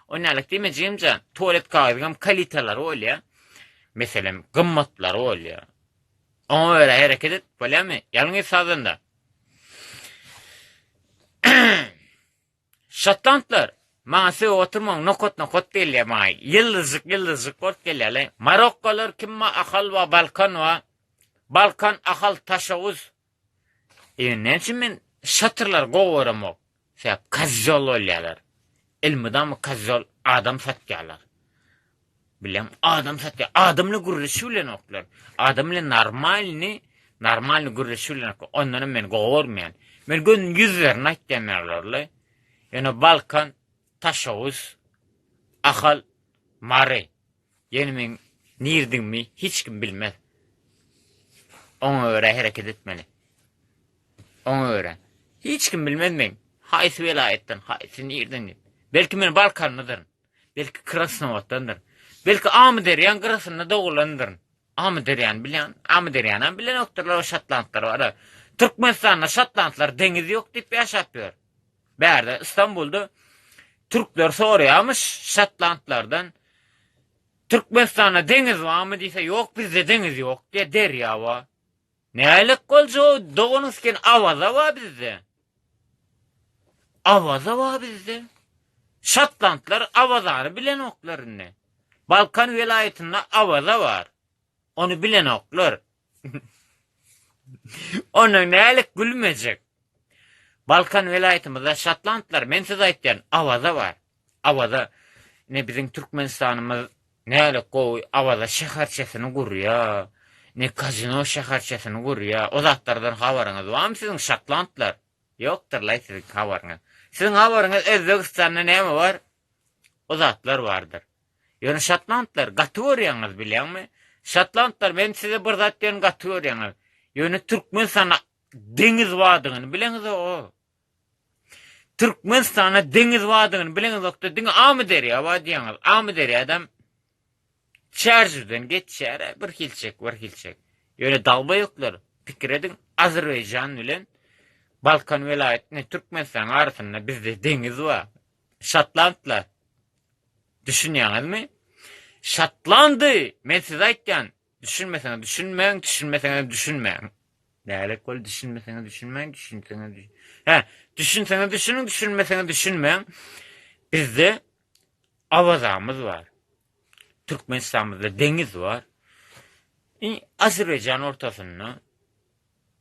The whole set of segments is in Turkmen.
O nälik demejimje tuvalet kağıdygam kaliteler bolýa. Meselem gymmatlar bolýa. Ona göre hereket et, bolýarmy? Ýalňy sazanda. Şotlandlar maňa oturmaň nokot gelýär maňa. Yıldızlık bolup gelýär. Marokkolar kimma ahal we Balkan we Balkan ahal taşawuz. Näçe men şatırlar gowaramok. Sebäp kazzol bolýarlar. Ilmidam kazzol adam satýarlar. Bilem adam satýar. Adamly gurruşy bilen oklar. Adamly normalny gurruşy bilen oklar. Ondan men gowarmaýan. Men gün yüzlerini aýtýanlarlar. Yani Balkan, taşawuz, ahal, mare. Yani men nirdinmi hiç kim bilmez. Ona göre hareket etmeli. Ona göre. Hiç kim bilmez men. Haýsy welaýetden, haýsy nirden. Belki men Balkanlydyr. Belki Krasnovatdandyr. Belki Amderyan Krasnda doglandyr. Amderyan bilen, Amderyanan bilen oktorlar Şotlandlar bar. Türkmenistanda Şotlandlar deňiz ýok diýip ýaşapýar. Bärde İstanbul'da Türkler soraýarmyş Şotlandlardan Türkmenistan'a deňiz barmy diýse ýok bizde deňiz ýok diýe derýawa. Nälik bolsa dogunusken awaza wa bizde. Awaza wa bizde. Şotlandlar awazany bilen oklaryny. Balkan welaýetinde awaza bar. Onu bilen oklar. Onu nälik gülmejek. Balkan welaýetinde Şotlandlar men size aýtýan awaza bar. Awaza ne bizim Türkmenistanymyz nälik gowy awaza şäherçesini gurýar. Ne kazino şäherçesini gurýar. O zatlardan habaryňyz barmy siziň Şotlandlar? Ýokdur laý siziň habaryňyz. Siziň habaryňyz Özbekistanda näme bar? O zatlar bardyr. Ýöne Şotlandlar gatyýarýaňyz bilýärmi? Şotlandlar men size bir zat diýen gatyýarýaňyz. Ýöne Türkmenistana deňiz wadygyny bileňiz o. Türkmenistana deňiz wadygyny bileňiz okda diňe Amderya wadiýaňyz. Amderyadam çärjüden geçýär bir hilçek. Ýöne dalba ýoklar. Pikir edin Azerbaýjan bilen Balkan welaýetine Türkmenistan arasynda bizde deňiz bar. Şotlandlar düşünýäňizmi? Şotlandy. Men size aýtýan, düşünmeseňiz düşünmäň. Nälik bol düşünmeseňiz düşünmäň, düşünseňiz düşünüň, düşünmeseňiz düşünmäň. Bizde awazamyz bar. Türkmenistanymyzda deňiz bar. Azerbaýjan ortasynda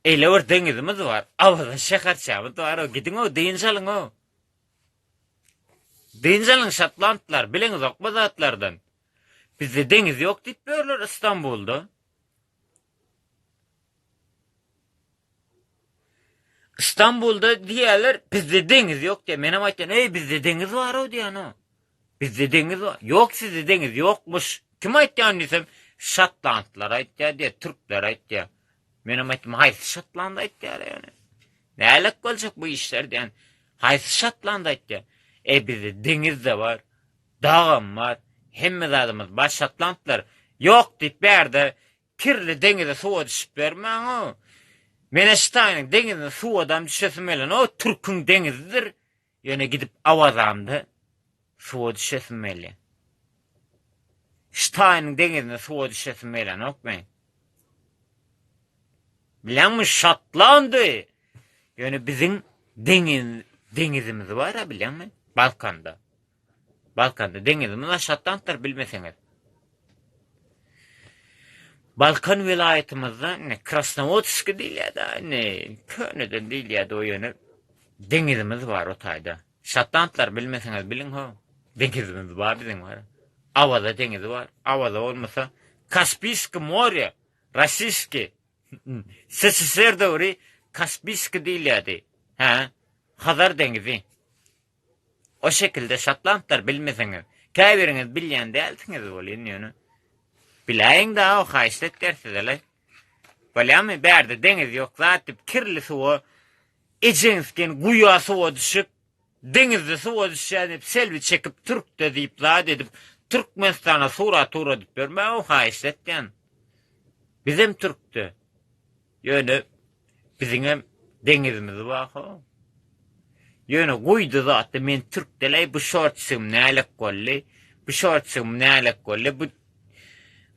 ele bir deňizimiz bar. Awaza şäherçämiz bar. Gidiň o deňjalyň o. Deňjalyň Şotlandlar bileňiz okma zatlardan. Bizde deňiz ýok diýip berler İstanbul'da. İstanbul'da diýerler bizde deňiz ýok diýe. Menem aýtdan, "Ey bizde deňiz bar o" diýen o. Bizde deňiz bar. Ýok sizde deňiz ýokmuş. Kim aýtdan diýsem, Şotlandlar aýtdy diýe, Türkler aýtdy. Menem aýtdym, "Haýsy Şotland aýtdy" ýani. Nälik boljak bu işler diýen. Haýsy Şotland aýtdy. Bizde deňiz de bar, dağam bar, hemme zadymyz bar. Şotlandlar ýok diýip berde kirli deňize suwa düşüp bermäň o. Meneştaýnyň deňizine suwdan düşesim bilen o Türküň deňizidir. Ýöne gidip awazamdy suwa düşesim bilen. Ştaýnyň deňizine suwa düşesim bilen okmaň. Bilenmi Şotlandy? Ýöne biziň deňizimiz bar ha bilenmi? Balkanda. Balkanda deňizimiz Şotlandlar bilmeseňiz. Balkan welaýetimizde ne Krasnovodsk diýilýär, ne Köneden diýilýär o ýöne deňizimiz bar o taýda. Şotlandlar bilmeseňiz biliň ho. Deňizimiz bar biziň bar. Awaza deňizi bar. Awaza bolmasa Kaspiyski morye, Rossiski, SSSR döwri Kaspiyski diýilýärdi. Ha, Hazar deňizi. O şekilde Şotlandlar bilmeseňiz, käbiriňiz bilýän dälsiňiz bolýan ýöne. Biläýin da o haýslet dersiler. Bolýarmy berde deňiz ýok zat diýip kirli suwa ejeňsken guýa suwa düşüp deňizde suwa düşýär diýip selbi çekip Türkde diýip zat edip Türkmenistana sura diýip berme o haýslet diýen. Bizim Türkde. Ýöne biziň hem deňizimiz bar. Yöne guydu zaten men Türk deley bu şortsum nälik golli. Bu şortsum nälik golli. Bu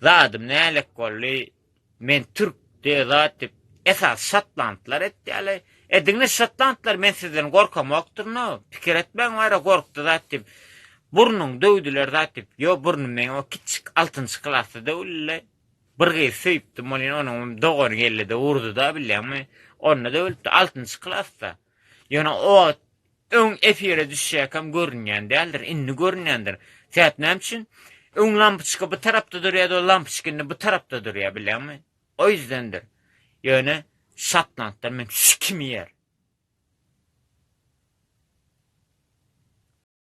zadım nälik golli. Men Türk de zaten esas Şotlandlar etdi ale. Edinle Şotlandlar men sizden gorkamakdyr no. Pikir etmeň wara gorkdy zaten. Burnun döwdüler zaten. Yo burnum men o kiçik 6-njy klasda döwülle. Bir gyz söýüpdi molin onuň dogor gelle de urdu da bilýärmi. Onda döwüldi 6-njy klasda. Ýöne o öň efire düşýäkem görünýän däldir, inni görünýändir. Täät näme öň lampyçka bu tarapda durýar, o lampyçkyny bu tarapda durýar bilýärmi? O ýüzdendir. Ýöne Şotlandlar men sikimýär.